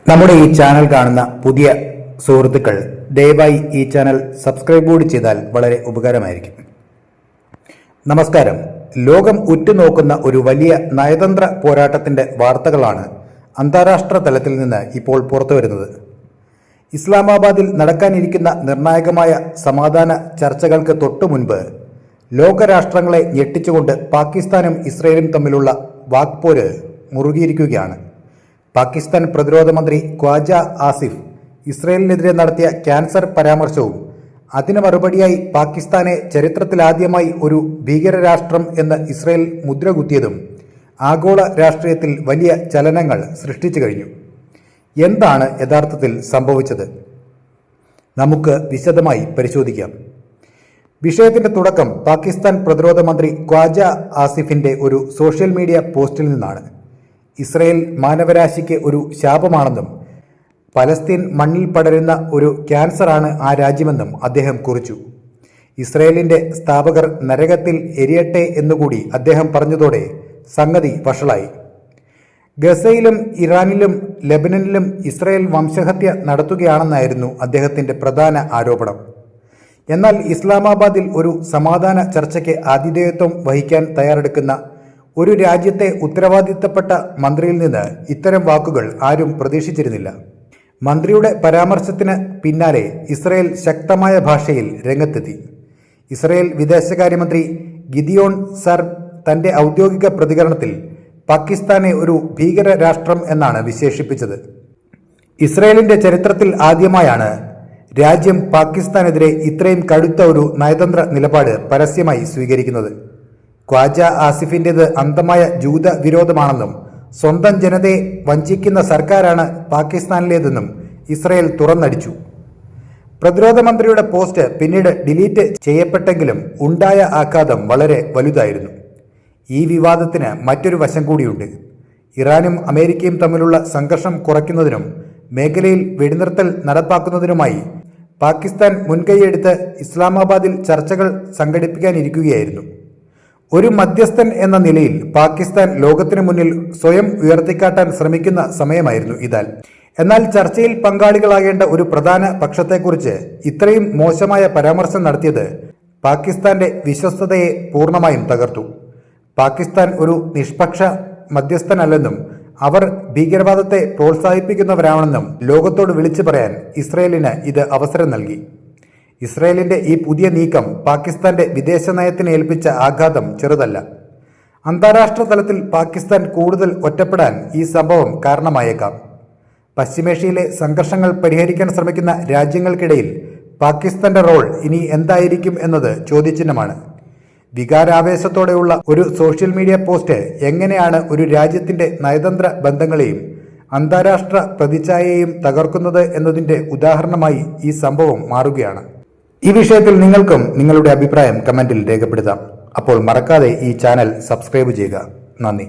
നമ്മുടെ ഈ ചാനൽ കാണുന്ന പുതിയ സുഹൃത്തുക്കൾ ദയവായി ഈ ചാനൽ സബ്സ്ക്രൈബ് കൂടി ചെയ്താൽ വളരെ ഉപകാരമായിരിക്കും. നമസ്കാരം. ലോകം ഉറ്റുനോക്കുന്ന ഒരു വലിയ നയതന്ത്ര പോരാട്ടത്തിന്റെ വാർത്തകളാണ് അന്താരാഷ്ട്ര തലത്തിൽ നിന്ന് ഇപ്പോൾ പുറത്തുവരുന്നത്. ഇസ്ലാമാബാദിൽ നടക്കാനിരിക്കുന്ന നിർണായകമായ സമാധാന ചർച്ചകൾക്ക് തൊട്ടു മുൻപ് ലോകരാഷ്ട്രങ്ങളെ ഞെട്ടിച്ചുകൊണ്ട് പാകിസ്ഥാനും ഇസ്രയേലും തമ്മിലുള്ള വാക്പോര് മുറുകിയിരിക്കുകയാണ്. പാകിസ്ഥാൻ പ്രതിരോധ മന്ത്രി ഖ്വാജ ആസിഫ് ഇസ്രയേലിനെതിരെ നടത്തിയ ക്യാൻസർ പരാമർശവും അതിന് മറുപടിയായി പാകിസ്ഥാനെ ചരിത്രത്തിലാദ്യമായി ഒരു ഭീകരരാഷ്ട്രം എന്ന് ഇസ്രയേൽ മുദ്രകുത്തിയതും ആഗോള രാഷ്ട്രീയത്തിൽ വലിയ ചലനങ്ങൾ സൃഷ്ടിച്ചു കഴിഞ്ഞു. എന്താണ് യഥാർത്ഥത്തിൽ സംഭവിച്ചത്? നമുക്ക് വിശദമായി പരിശോധിക്കാം. വിഷയത്തിന്റെ തുടക്കം പാകിസ്ഥാൻ പ്രതിരോധ മന്ത്രി ഖ്വാജ ആസിഫിന്റെ ഒരു സോഷ്യൽ മീഡിയ പോസ്റ്റിൽ നിന്നാണ്. ഇസ്രയേൽ മാനവരാശിക്ക് ഒരു ശാപമാണെന്നും പലസ്തീൻ മണ്ണിൽ പടരുന്ന ഒരു ക്യാൻസറാണ് ആ രാജ്യമെന്നും അദ്ദേഹം കുറിച്ചു. ഇസ്രയേലിന്റെ സ്ഥാപകർ നരകത്തിൽ എരിയട്ടെ എന്നുകൂടി അദ്ദേഹം പറഞ്ഞതോടെ സംഗതി വഷളായി. ഗസയിലും ഇറാനിലും ലെബനനിലും ഇസ്രയേൽ വംശഹത്യ നടത്തുകയാണെന്നായിരുന്നു അദ്ദേഹത്തിന്റെ പ്രധാന ആരോപണം. എന്നാൽ ഇസ്ലാമാബാദിൽ ഒരു സമാധാന ചർച്ചയ്ക്ക് ആതിഥേയത്വം വഹിക്കാൻ തയ്യാറെടുക്കുന്ന ഒരു രാജ്യത്തെ ഉത്തരവാദിത്തപ്പെട്ട മന്ത്രിയിൽ നിന്ന് ഇത്തരം വാക്കുകൾ ആരും പ്രതീക്ഷിച്ചിരുന്നില്ല. മന്ത്രിയുടെ പരാമർശത്തിന് പിന്നാലെ ഇസ്രയേൽ ശക്തമായ ഭാഷയിൽ രംഗത്തെത്തി. ഇസ്രയേൽ വിദേശകാര്യമന്ത്രി ഗിദിയോൺ സർ തന്റെ ഔദ്യോഗിക പ്രതികരണത്തിൽ പാകിസ്ഥാനെ ഒരു ഭീകര രാഷ്ട്രം എന്നാണ് വിശേഷിപ്പിച്ചത്. ഇസ്രയേലിന്റെ ചരിത്രത്തിൽ ആദ്യമായാണ് രാജ്യം പാകിസ്ഥാനെതിരെ ഇത്രയും കടുത്ത ഒരു നയതന്ത്ര നിലപാട് പരസ്യമായി സ്വീകരിക്കുന്നത്. ഖ്വാജ ആസിഫിന്റേത് അന്ധമായ ജൂത വിരോധമാണെന്നും സ്വന്തം ജനതയെ വഞ്ചിക്കുന്ന സർക്കാരാണ് പാകിസ്ഥാനിലേതെന്നും ഇസ്രയേൽ തുറന്നടിച്ചു. പ്രതിരോധ മന്ത്രിയുടെ പോസ്റ്റ് പിന്നീട് ഡിലീറ്റ് ചെയ്യപ്പെട്ടെങ്കിലും ഉണ്ടായ ആഘാതം വളരെ വലുതായിരുന്നു. ഈ വിവാദത്തിന് മറ്റൊരു വശം കൂടിയുണ്ട്. ഇറാനും അമേരിക്കയും തമ്മിലുള്ള സംഘർഷം കുറയ്ക്കുന്നതിനും മേഖലയിൽ വെടിനിർത്തൽ നടപ്പാക്കുന്നതിനുമായി പാകിസ്ഥാൻ മുൻകൈയെടുത്ത് ഇസ്ലാമാബാദിൽ ചർച്ചകൾ സംഘടിപ്പിക്കാനിരിക്കുകയായിരുന്നു. ഒരു മധ്യസ്ഥൻ എന്ന നിലയിൽ പാകിസ്ഥാൻ ലോകത്തിനു മുന്നിൽ സ്വയം ഉയർത്തിക്കാട്ടാൻ ശ്രമിക്കുന്ന സമയമായിരുന്നു ഇതാൽ. എന്നാൽ ചർച്ചയിൽ പങ്കാളികളാകേണ്ട ഒരു പ്രധാന പക്ഷത്തെക്കുറിച്ച് ഇത്രയും മോശമായ പരാമർശം നടത്തിയത് പാകിസ്ഥാന്റെ വിശ്വസ്തതയെ പൂർണ്ണമായും തകർത്തു. പാകിസ്ഥാൻ ഒരു നിഷ്പക്ഷ മധ്യസ്ഥനല്ലെന്നും അവർ ഭീകരവാദത്തെ പ്രോത്സാഹിപ്പിക്കുന്നവരാണെന്നും ലോകത്തോട് വിളിച്ചു പറയാൻ ഇസ്രയേലിന് ഇത് അവസരം നൽകി. ഇസ്രയേലിന്റെ ഈ പുതിയ നീക്കം പാകിസ്ഥാന്റെ വിദേശ നയത്തിന് ഏൽപ്പിച്ച ആഘാതം ചെറുതല്ല. അന്താരാഷ്ട്ര തലത്തിൽ പാകിസ്ഥാൻ കൂടുതൽ ഒറ്റപ്പെടാൻ ഈ സംഭവം കാരണമായേക്കാം. പശ്ചിമേഷ്യയിലെ സംഘർഷങ്ങൾ പരിഹരിക്കാൻ ശ്രമിക്കുന്ന രാജ്യങ്ങൾക്കിടയിൽ പാകിസ്ഥാന്റെ റോൾ ഇനി എന്തായിരിക്കും എന്നത് ചോദ്യചിഹ്നമാണ്. വികാരാവേശത്തോടെയുള്ള ഒരു സോഷ്യൽ മീഡിയ പോസ്റ്റ് എങ്ങനെയാണ് ഒരു രാജ്യത്തിന്റെ നയതന്ത്ര ബന്ധങ്ങളെയും അന്താരാഷ്ട്ര പ്രതിച്ഛായയെയും തകർക്കുന്നത് എന്നതിന്റെ ഉദാഹരണമായി ഈ സംഭവം മാറുകയാണ്. ഈ വിഷയത്തിൽ നിങ്ങൾക്കും നിങ്ങളുടെ അഭിപ്രായം കമന്റിൽ രേഖപ്പെടുത്താം. അപ്പോൾ മറക്കാതെ ഈ ചാനൽ സബ്സ്ക്രൈബ് ചെയ്യുക. നന്ദി.